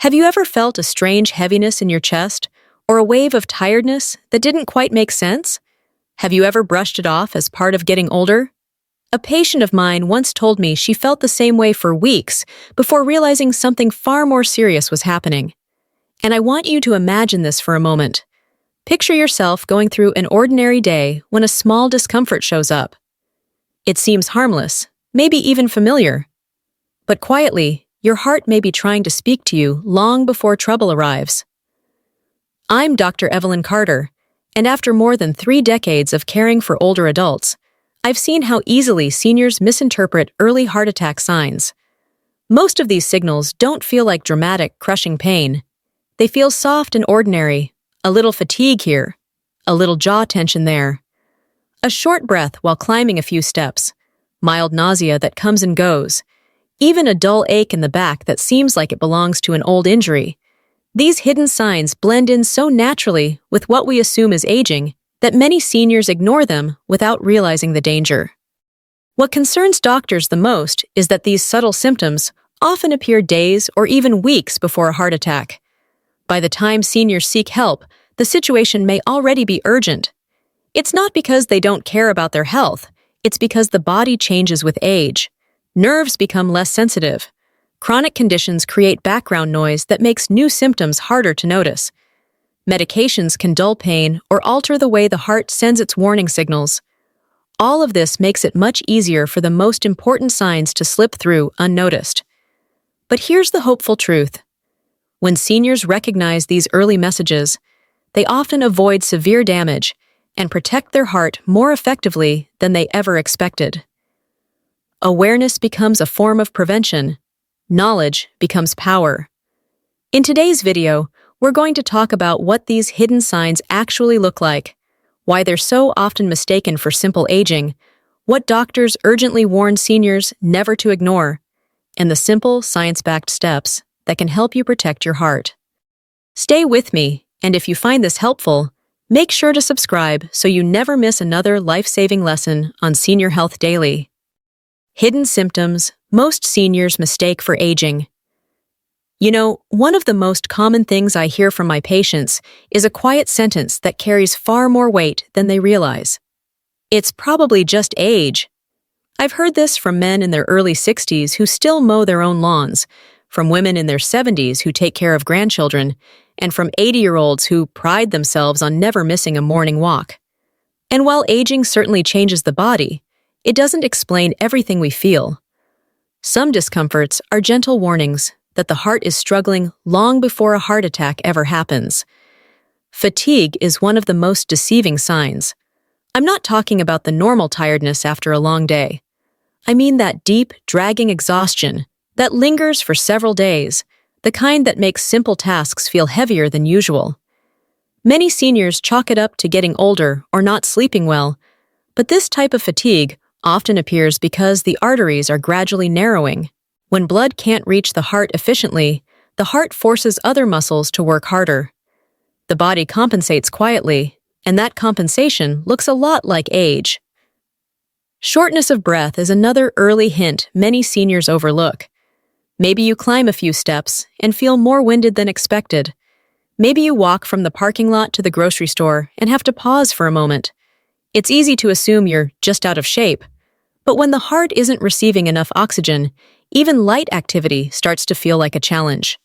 Have you ever felt a strange heaviness in your chest or a wave of tiredness that didn't quite make sense? Have you ever brushed it off as part of getting older? A patient of mine once told me she felt the same way for weeks before realizing something far more serious was happening. And I want you to imagine this for a moment. Picture yourself going through an ordinary day when a small discomfort shows up. It seems harmless, maybe even familiar. But quietly, your heart may be trying to speak to you long before trouble arrives. I'm Dr. Evelyn Carter, and after more than 3 decades of caring for older adults, I've seen how easily seniors misinterpret early heart attack signs. Most of these signals don't feel like dramatic, crushing pain. They feel soft and ordinary, a little fatigue here, a little jaw tension there, a short breath while climbing a few steps, mild nausea that comes and goes, even a dull ache in the back that seems like it belongs to an old injury. These hidden signs blend in so naturally with what we assume is aging that many seniors ignore them without realizing the danger. What concerns doctors the most is that these subtle symptoms often appear days or even weeks before a heart attack. By the time seniors seek help, the situation may already be urgent. It's not because they don't care about their health, it's because the body changes with age. Nerves become less sensitive. Chronic conditions create background noise that makes new symptoms harder to notice. Medications can dull pain or alter the way the heart sends its warning signals. All of this makes it much easier for the most important signs to slip through unnoticed. But here's the hopeful truth. When seniors recognize these early messages, they often avoid severe damage and protect their heart more effectively than they ever expected. Awareness becomes a form of prevention. Knowledge becomes power. In today's video, we're going to talk about what these hidden signs actually look like, why they're so often mistaken for simple aging, what doctors urgently warn seniors never to ignore, and the simple, science-backed steps that can help you protect your heart. Stay with me, and if you find this helpful, make sure to subscribe so you never miss another life-saving lesson on Senior Health Daily. Hidden symptoms most seniors mistake for aging. You know, one of the most common things I hear from my patients is a quiet sentence that carries far more weight than they realize. It's probably just age. I've heard this from men in their early 60s who still mow their own lawns, from women in their 70s who take care of grandchildren, and from 80-year-olds who pride themselves on never missing a morning walk. And while aging certainly changes the body, it doesn't explain everything we feel. Some discomforts are gentle warnings that the heart is struggling long before a heart attack ever happens. Fatigue is one of the most deceiving signs. I'm not talking about the normal tiredness after a long day. I mean that deep, dragging exhaustion that lingers for several days, the kind that makes simple tasks feel heavier than usual. Many seniors chalk it up to getting older or not sleeping well, but this type of fatigue often appears because the arteries are gradually narrowing. When blood can't reach the heart efficiently, the heart forces other muscles to work harder. The body compensates quietly, and that compensation looks a lot like age. Shortness of breath is another early hint many seniors overlook. Maybe you climb a few steps and feel more winded than expected. Maybe you walk from the parking lot to the grocery store and have to pause for a moment. It's easy to assume you're just out of shape. But when the heart isn't receiving enough oxygen, even light activity starts to feel like a challenge.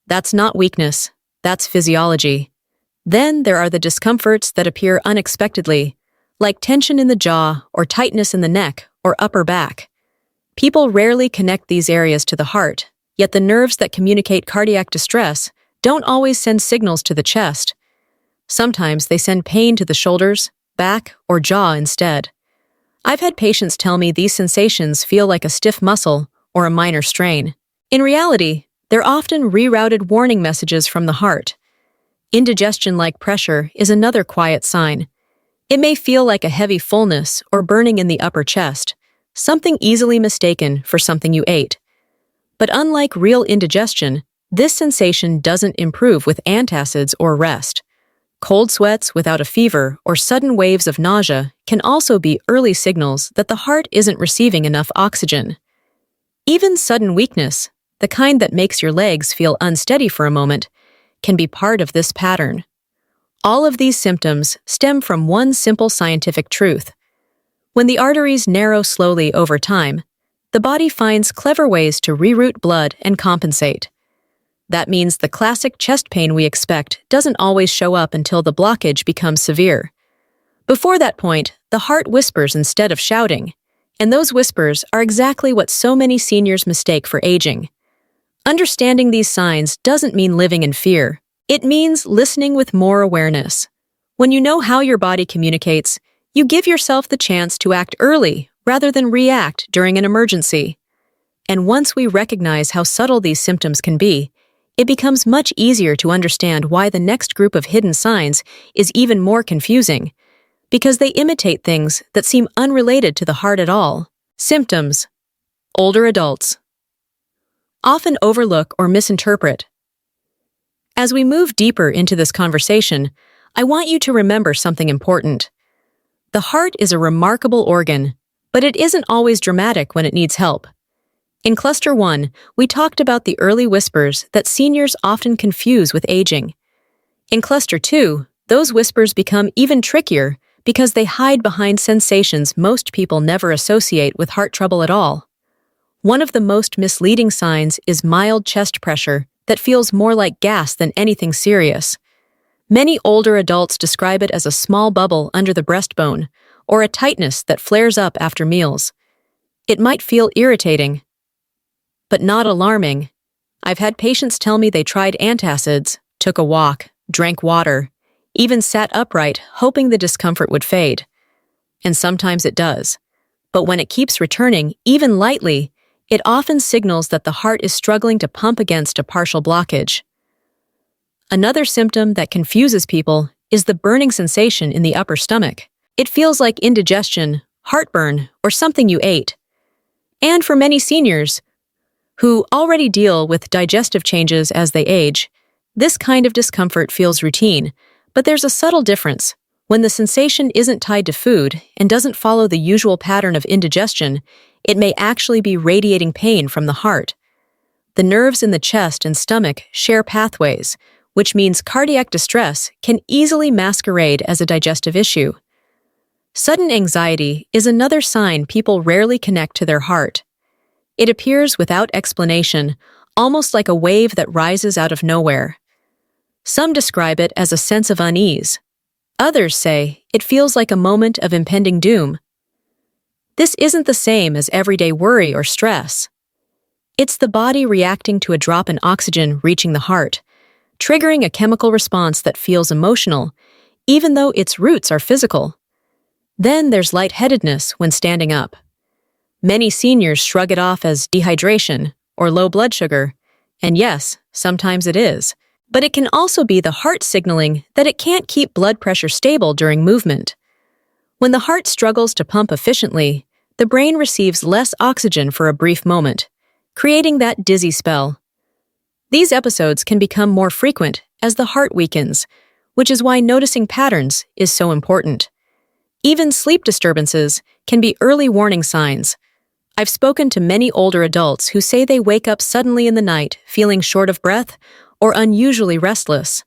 That's not weakness, that's physiology. Then there are the discomforts that appear unexpectedly, like tension in the jaw or tightness in the neck or upper back. People rarely connect these areas to the heart, yet the nerves that communicate cardiac distress don't always send signals to the chest. Sometimes they send pain to the shoulders, back, or jaw instead. I've had patients tell me these sensations feel like a stiff muscle or a minor strain. In reality, they're often rerouted warning messages from the heart. Indigestion-like pressure is another quiet sign. It may feel like a heavy fullness or burning in the upper chest, something easily mistaken for something you ate. But unlike real indigestion, this sensation doesn't improve with antacids or rest. Cold sweats without a fever or sudden waves of nausea can also be early signals that the heart isn't receiving enough oxygen. Even sudden weakness, the kind that makes your legs feel unsteady for a moment, can be part of this pattern. All of these symptoms stem from one simple scientific truth. When the arteries narrow slowly over time, the body finds clever ways to reroute blood and compensate. That means the classic chest pain we expect doesn't always show up until the blockage becomes severe. Before that point, the heart whispers instead of shouting, and those whispers are exactly what so many seniors mistake for aging. Understanding these signs doesn't mean living in fear. It means listening with more awareness. When you know how your body communicates, you give yourself the chance to act early rather than react during an emergency. And once we recognize how subtle these symptoms can be, it becomes much easier to understand why the next group of hidden signs is even more confusing, because they imitate things that seem unrelated to the heart at all. Symptoms. Older adults often overlook or misinterpret. As we move deeper into this conversation, I want you to remember something important. The heart is a remarkable organ, but it isn't always dramatic when it needs help. In Cluster 1, we talked about the early whispers that seniors often confuse with aging. In Cluster 2, those whispers become even trickier because they hide behind sensations most people never associate with heart trouble at all. One of the most misleading signs is mild chest pressure that feels more like gas than anything serious. Many older adults describe it as a small bubble under the breastbone or a tightness that flares up after meals. It might feel irritating, but not alarming. I've had patients tell me they tried antacids, took a walk, drank water, even sat upright, hoping the discomfort would fade. And sometimes it does. But when it keeps returning, even lightly, it often signals that the heart is struggling to pump against a partial blockage. Another symptom that confuses people is the burning sensation in the upper stomach. It feels like indigestion, heartburn, or something you ate. And for many seniors, who already deal with digestive changes as they age, this kind of discomfort feels routine. But there's a subtle difference. When the sensation isn't tied to food and doesn't follow the usual pattern of indigestion, it may actually be radiating pain from the heart. The nerves in the chest and stomach share pathways, which means cardiac distress can easily masquerade as a digestive issue. Sudden anxiety is another sign people rarely connect to their heart. It appears without explanation, almost like a wave that rises out of nowhere. Some describe it as a sense of unease. Others say it feels like a moment of impending doom. This isn't the same as everyday worry or stress. It's the body reacting to a drop in oxygen reaching the heart, triggering a chemical response that feels emotional, even though its roots are physical. Then there's lightheadedness when standing up. Many seniors shrug it off as dehydration or low blood sugar, and yes, sometimes it is. But it can also be the heart signaling that it can't keep blood pressure stable during movement. When the heart struggles to pump efficiently, the brain receives less oxygen for a brief moment, creating that dizzy spell. These episodes can become more frequent as the heart weakens, which is why noticing patterns is so important. Even sleep disturbances can be early warning signs. I've spoken to many older adults who say they wake up suddenly in the night feeling short of breath or unusually restless.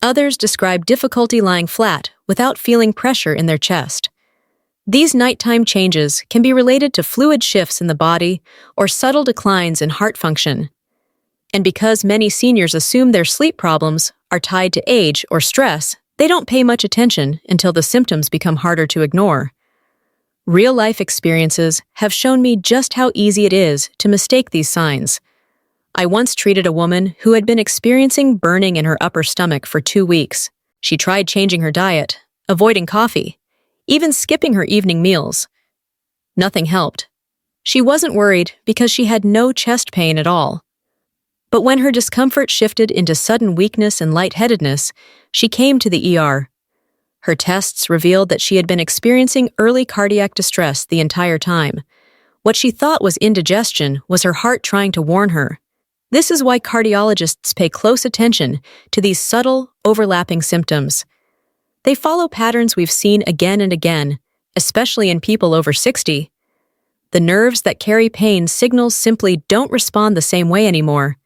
Others describe difficulty lying flat without feeling pressure in their chest. These nighttime changes can be related to fluid shifts in the body or subtle declines in heart function. And because many seniors assume their sleep problems are tied to age or stress, they don't pay much attention until the symptoms become harder to ignore. Real-life experiences have shown me just how easy it is to mistake these signs. I once treated a woman who had been experiencing burning in her upper stomach for 2 weeks. She tried changing her diet, avoiding coffee, even skipping her evening meals. Nothing helped. She wasn't worried because she had no chest pain at all. But when her discomfort shifted into sudden weakness and lightheadedness, she came to the ER. Her tests revealed that she had been experiencing early cardiac distress the entire time. What she thought was indigestion was her heart trying to warn her. This is why cardiologists pay close attention to these subtle, overlapping symptoms. They follow patterns we've seen again and again, especially in people over 60. The nerves that carry pain signals simply don't respond the same way anymore.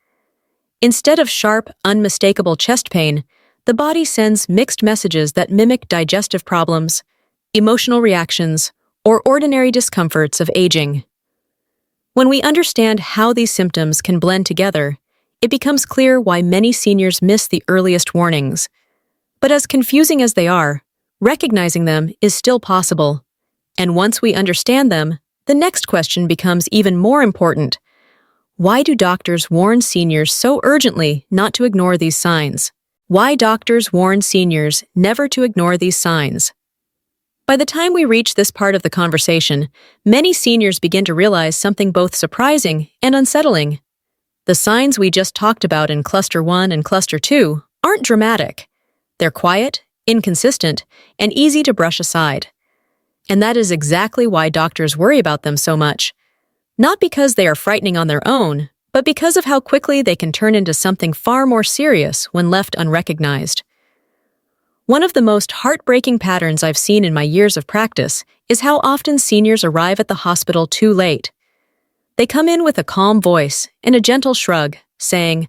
Instead of sharp, unmistakable chest pain, the body sends mixed messages that mimic digestive problems, emotional reactions, or ordinary discomforts of aging. When we understand how these symptoms can blend together, it becomes clear why many seniors miss the earliest warnings. But as confusing as they are, recognizing them is still possible. And once we understand them, the next question becomes even more important. Why do doctors warn seniors so urgently not to ignore these signs? Why doctors warn seniors never to ignore these signs? By the time we reach this part of the conversation, many seniors begin to realize something both surprising and unsettling. The signs we just talked about in Cluster 1 and Cluster 2 aren't dramatic. They're quiet, inconsistent, and easy to brush aside. And that is exactly why doctors worry about them so much. Not because they are frightening on their own, but because of how quickly they can turn into something far more serious when left unrecognized. One of the most heartbreaking patterns I've seen in my years of practice is how often seniors arrive at the hospital too late. They come in with a calm voice and a gentle shrug, saying,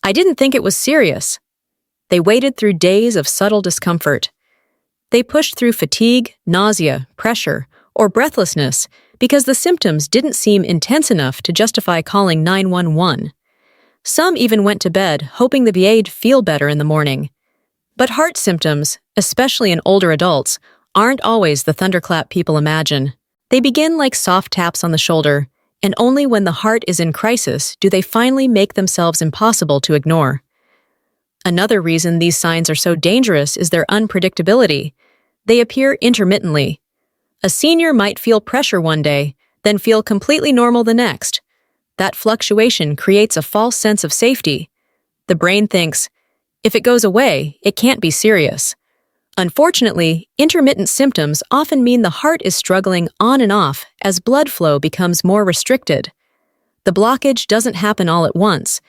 "I didn't think it was serious." They waited through days of subtle discomfort. They pushed through fatigue, nausea, pressure, or breathlessness because the symptoms didn't seem intense enough to justify calling 911. Some even went to bed hoping they'd feel better in the morning. But heart symptoms, especially in older adults, aren't always the thunderclap people imagine. They begin like soft taps on the shoulder, and only when the heart is in crisis do they finally make themselves impossible to ignore. Another reason these signs are so dangerous is their unpredictability. They appear intermittently. A senior might feel pressure one day, then feel completely normal the next. That fluctuation creates a false sense of safety. The brain thinks, if it goes away, it can't be serious. Unfortunately, intermittent symptoms often mean the heart is struggling on and off as blood flow becomes more restricted. The blockage doesn't happen all at once.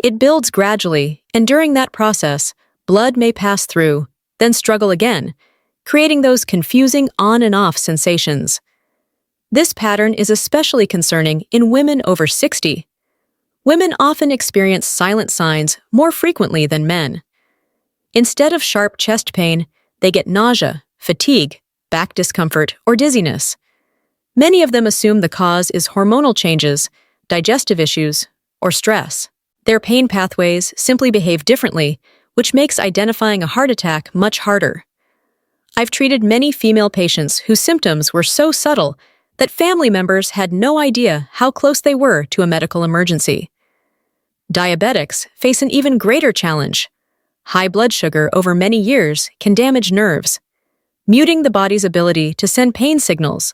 It builds gradually, and during that process, blood may pass through, then struggle again, creating those confusing on and off sensations. This pattern is especially concerning in women over 60. Women often experience silent signs more frequently than men. Instead of sharp chest pain, they get nausea, fatigue, back discomfort, or dizziness. Many of them assume the cause is hormonal changes, digestive issues, or stress. Their pain pathways simply behave differently, which makes identifying a heart attack much harder. I've treated many female patients whose symptoms were so subtle that family members had no idea how close they were to a medical emergency. Diabetics face an even greater challenge. High blood sugar over many years can damage nerves, muting the body's ability to send pain signals.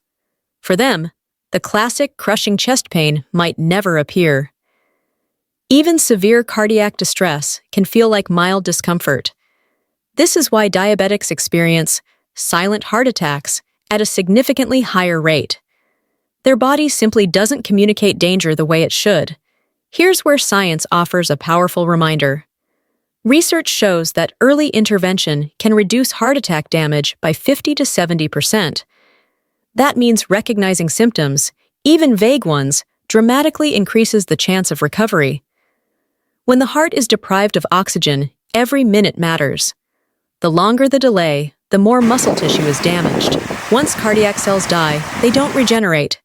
For them, the classic crushing chest pain might never appear. Even severe cardiac distress can feel like mild discomfort. This is why diabetics experience silent heart attacks at a significantly higher rate. Their body simply doesn't communicate danger the way it should. Here's where science offers a powerful reminder. Research shows that early intervention can reduce heart attack damage by 50 to 70%. That means recognizing symptoms, even vague ones, dramatically increases the chance of recovery. When the heart is deprived of oxygen, every minute matters. The longer the delay, the more muscle tissue is damaged. Once cardiac cells die, they don't regenerate.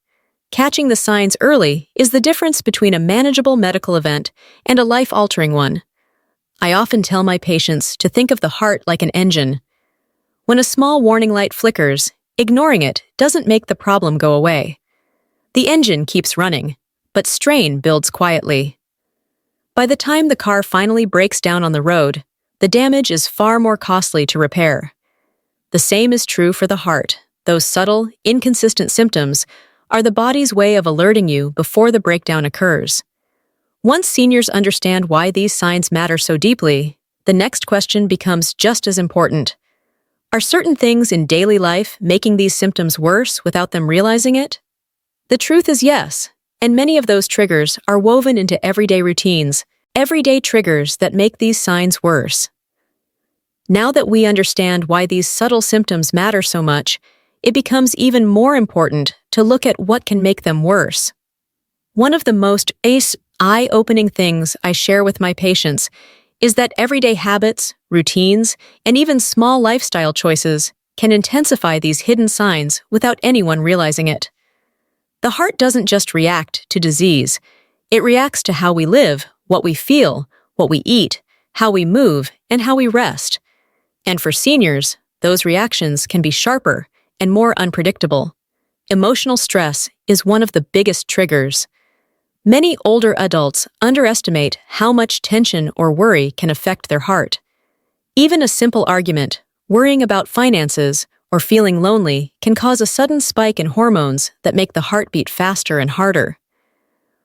Catching the signs early is the difference between a manageable medical event and a life-altering one. I often tell my patients to think of the heart like an engine. When a small warning light flickers, ignoring it doesn't make the problem go away. The engine keeps running, but strain builds quietly. By the time the car finally breaks down on the road, the damage is far more costly to repair. The same is true for the heart. Those subtle, inconsistent symptoms are the body's way of alerting you before the breakdown occurs. Once seniors understand why these signs matter so deeply, the next question becomes just as important. Are certain things in daily life making these symptoms worse without them realizing it? The truth is yes, and many of those triggers are woven into everyday routines, everyday triggers that make these signs worse. Now that we understand why these subtle symptoms matter so much, it becomes even more important to look at what can make them worse. One of the most eye-opening things I share with my patients is that everyday habits, routines, and even small lifestyle choices can intensify these hidden signs without anyone realizing it. The heart doesn't just react to disease, it reacts to how we live, what we feel, what we eat, how we move, and how we rest. And for seniors, those reactions can be sharper and more unpredictable. Emotional stress is one of the biggest triggers. Many older adults underestimate how much tension or worry can affect their heart. Even a simple argument, worrying about finances, or feeling lonely can cause a sudden spike in hormones that make the heart beat faster and harder.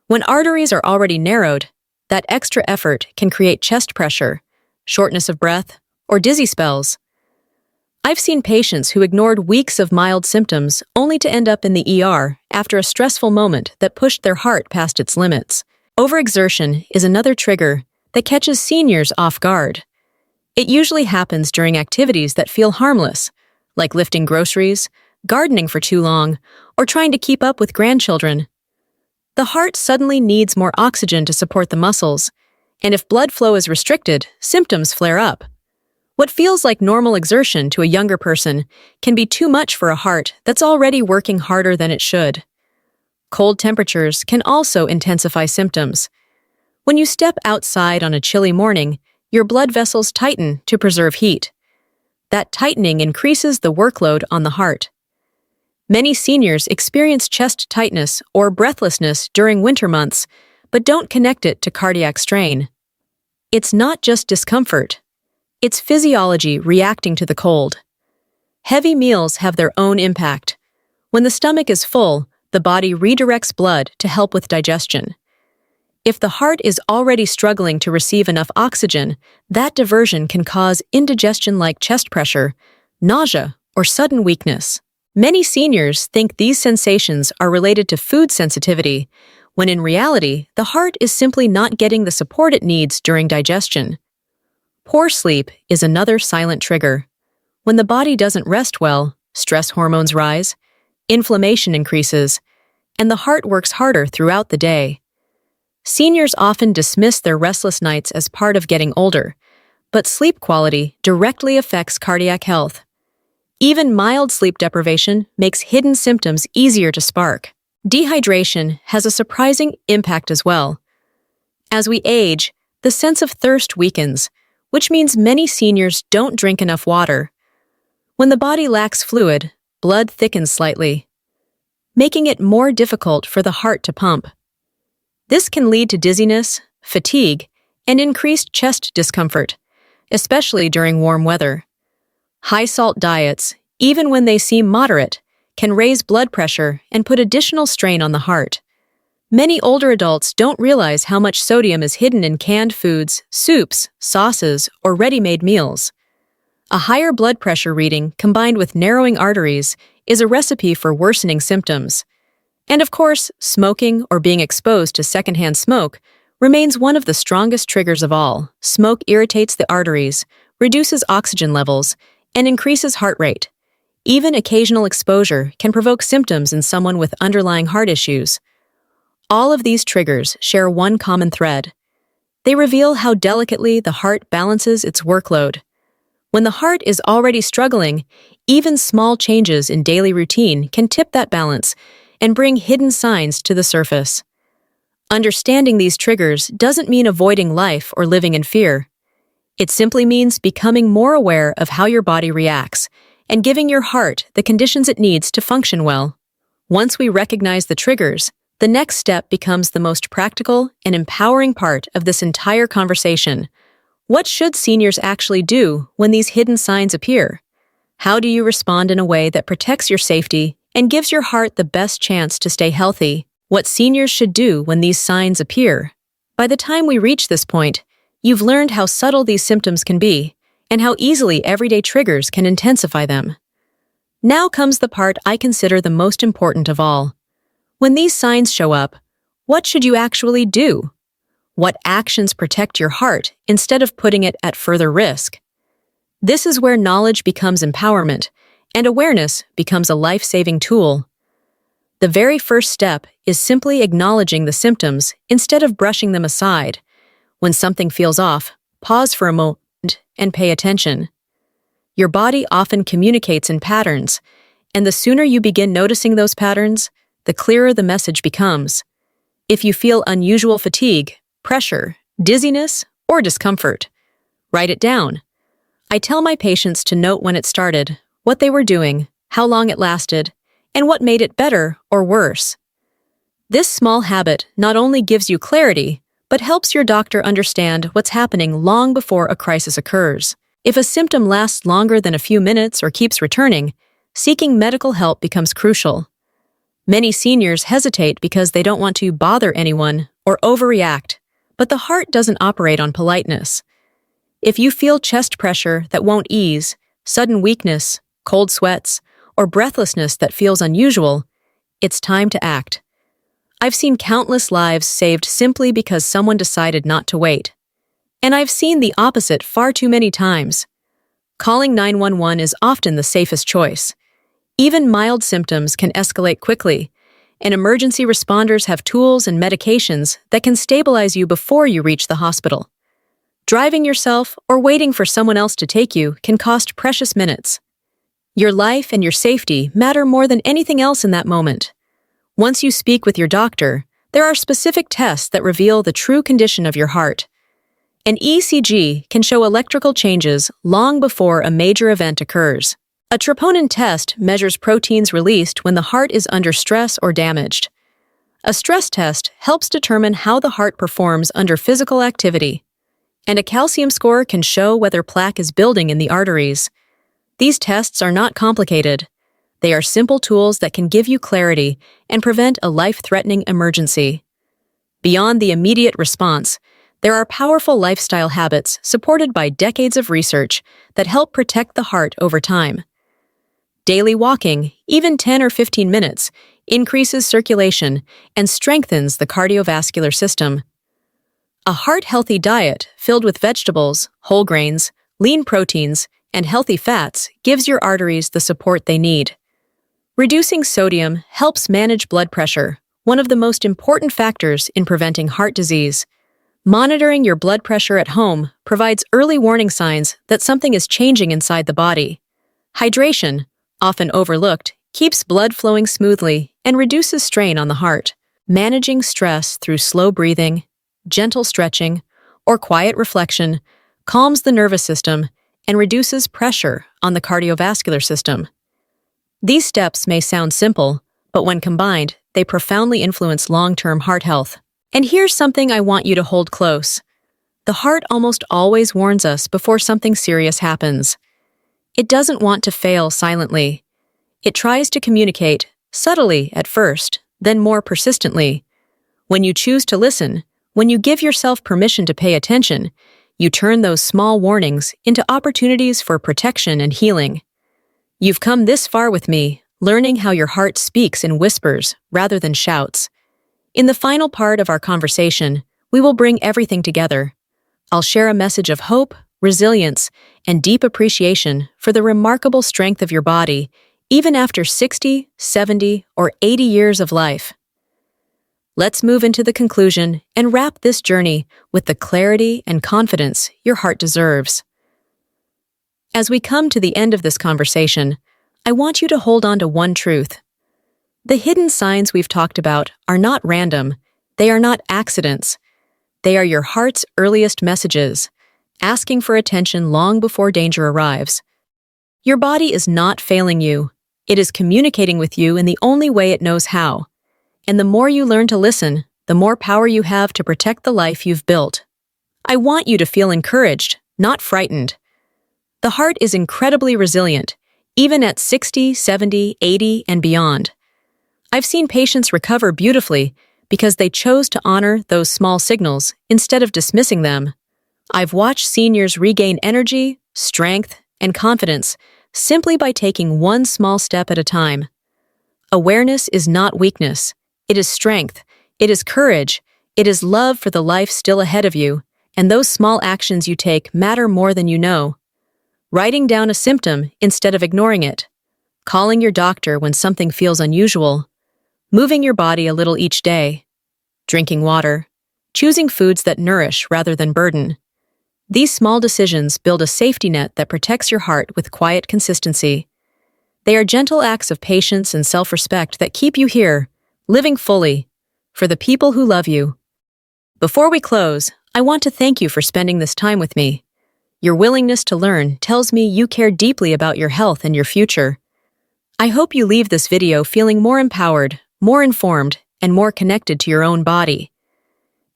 When arteries are already narrowed, that extra effort can create chest pressure, shortness of breath, or dizzy spells. I've seen patients who ignored weeks of mild symptoms only to end up in the ER after a stressful moment that pushed their heart past its limits. Overexertion is another trigger that catches seniors off guard. It usually happens during activities that feel harmless, like lifting groceries, gardening for too long, or trying to keep up with grandchildren. The heart suddenly needs more oxygen to support the muscles, and if blood flow is restricted, symptoms flare up. What feels like normal exertion to a younger person can be too much for a heart that's already working harder than it should. Cold temperatures can also intensify symptoms. When you step outside on a chilly morning, your blood vessels tighten to preserve heat. That tightening increases the workload on the heart. Many seniors experience chest tightness or breathlessness during winter months, but don't connect it to cardiac strain. It's not just discomfort. It's physiology reacting to the cold. Heavy meals have their own impact. When the stomach is full, the body redirects blood to help with digestion. If the heart is already struggling to receive enough oxygen, that diversion can cause indigestion like chest pressure, nausea, or sudden weakness. Many seniors think these sensations are related to food sensitivity, when in reality, the heart is simply not getting the support it needs during digestion. Poor sleep is another silent trigger. When the body doesn't rest well, stress hormones rise, inflammation increases, and the heart works harder throughout the day. Seniors often dismiss their restless nights as part of getting older, but sleep quality directly affects cardiac health. Even mild sleep deprivation makes hidden symptoms easier to spark. Dehydration has a surprising impact as well. As we age, the sense of thirst weakens, which means many seniors don't drink enough water. When the body lacks fluid, blood thickens slightly, making it more difficult for the heart to pump. This can lead to dizziness, fatigue, and increased chest discomfort, especially during warm weather. High-salt diets, even when they seem moderate, can raise blood pressure and put additional strain on the heart. Many older adults don't realize how much sodium is hidden in canned foods, soups, sauces, or ready-made meals. A higher blood pressure reading combined with narrowing arteries is a recipe for worsening symptoms. And of course, smoking or being exposed to secondhand smoke remains one of the strongest triggers of all. Smoke irritates the arteries, reduces oxygen levels, and increases heart rate. Even occasional exposure can provoke symptoms in someone with underlying heart issues. All of these triggers share one common thread. They reveal how delicately the heart balances its workload. When the heart is already struggling, even small changes in daily routine can tip that balance and bring hidden signs to the surface. Understanding these triggers doesn't mean avoiding life or living in fear. It simply means becoming more aware of how your body reacts and giving your heart the conditions it needs to function well. Once we recognize the triggers, the next step becomes the most practical and empowering part of this entire conversation. What should seniors actually do when these hidden signs appear? How do you respond in a way that protects your safety and gives your heart the best chance to stay healthy? What seniors should do when these signs appear? By the time we reach this point, you've learned how subtle these symptoms can be and how easily everyday triggers can intensify them. Now comes the part I consider the most important of all. When these signs show up, what should you actually do? What actions protect your heart instead of putting it at further risk? This is where knowledge becomes empowerment, and awareness becomes a life-saving tool. The very first step is simply acknowledging the symptoms instead of brushing them aside. When something feels off, pause for a moment and pay attention. Your body often communicates in patterns, and the sooner you begin noticing those patterns, the clearer the message becomes. If you feel unusual fatigue, pressure, dizziness, or discomfort, write it down. I tell my patients to note when it started, what they were doing, how long it lasted, and what made it better or worse. This small habit not only gives you clarity, but helps your doctor understand what's happening long before a crisis occurs. If a symptom lasts longer than a few minutes or keeps returning, seeking medical help becomes crucial. Many seniors hesitate because they don't want to bother anyone or overreact, but the heart doesn't operate on politeness. If you feel chest pressure that won't ease, sudden weakness, cold sweats, or breathlessness that feels unusual, it's time to act. I've seen countless lives saved simply because someone decided not to wait. And I've seen the opposite far too many times. Calling 911 is often the safest choice. Even mild symptoms can escalate quickly, and emergency responders have tools and medications that can stabilize you before you reach the hospital. Driving yourself or waiting for someone else to take you can cost precious minutes. Your life and your safety matter more than anything else in that moment. Once you speak with your doctor, there are specific tests that reveal the true condition of your heart. An ECG can show electrical changes long before a major event occurs. A troponin test measures proteins released when the heart is under stress or damaged. A stress test helps determine how the heart performs under physical activity. And a calcium score can show whether plaque is building in the arteries. These tests are not complicated. They are simple tools that can give you clarity and prevent a life-threatening emergency. Beyond the immediate response, there are powerful lifestyle habits supported by decades of research that help protect the heart over time. Daily walking, even 10 or 15 minutes, increases circulation and strengthens the cardiovascular system. A heart-healthy diet filled with vegetables, whole grains, lean proteins, and healthy fats gives your arteries the support they need. Reducing sodium helps manage blood pressure, one of the most important factors in preventing heart disease. Monitoring your blood pressure at home provides early warning signs that something is changing inside the body. Hydration, often overlooked, keeps blood flowing smoothly and reduces strain on the heart. Managing stress through slow breathing, gentle stretching, or quiet reflection calms the nervous system and reduces pressure on the cardiovascular system. These steps may sound simple, but when combined, they profoundly influence long-term heart health. And here's something I want you to hold close. The heart almost always warns us before something serious happens. It doesn't want to fail silently. It tries to communicate, subtly at first, then more persistently. When you choose to listen, when you give yourself permission to pay attention, you turn those small warnings into opportunities for protection and healing. You've come this far with me, learning how your heart speaks in whispers rather than shouts. In the final part of our conversation, we will bring everything together. I'll share a message of hope, resilience, and deep appreciation for the remarkable strength of your body, even after 60, 70, or 80 years of life. Let's move into the conclusion and wrap this journey with the clarity and confidence your heart deserves. As we come to the end of this conversation, I want you to hold on to one truth. The hidden signs we've talked about are not random. They are not accidents. They are your heart's earliest messages, asking for attention long before danger arrives. Your body is not failing you. It is communicating with you in the only way it knows how. And the more you learn to listen, the more power you have to protect the life you've built. I want you to feel encouraged, not frightened. The heart is incredibly resilient, even at 60, 70, 80, and beyond. I've seen patients recover beautifully because they chose to honor those small signals instead of dismissing them. I've watched seniors regain energy, strength, and confidence simply by taking one small step at a time. Awareness is not weakness. It is strength. It is courage. It is love for the life still ahead of you, and those small actions you take matter more than you know. Writing down a symptom instead of ignoring it. calling your doctor when something feels unusual, moving your body a little each day, drinking water, choosing foods that nourish rather than burden. These small decisions build a safety net that protects your heart with quiet consistency. They are gentle acts of patience and self-respect that keep you here, living fully, for the people who love you. Before we close, I want to thank you for spending this time with me. Your willingness to learn tells me you care deeply about your health and your future. I hope you leave this video feeling more empowered, more informed, and more connected to your own body.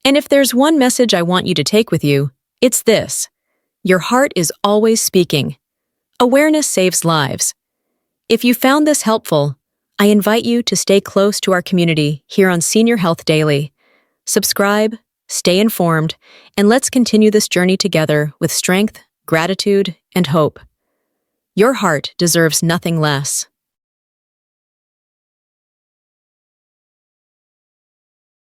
And if there's one message I want you to take with you, it's this: your heart is always speaking. Awareness saves lives. If you found this helpful, I invite you to stay close to our community here on Senior Health Daily. Subscribe, stay informed, and let's continue this journey together with strength, gratitude, and hope. Your heart deserves nothing less.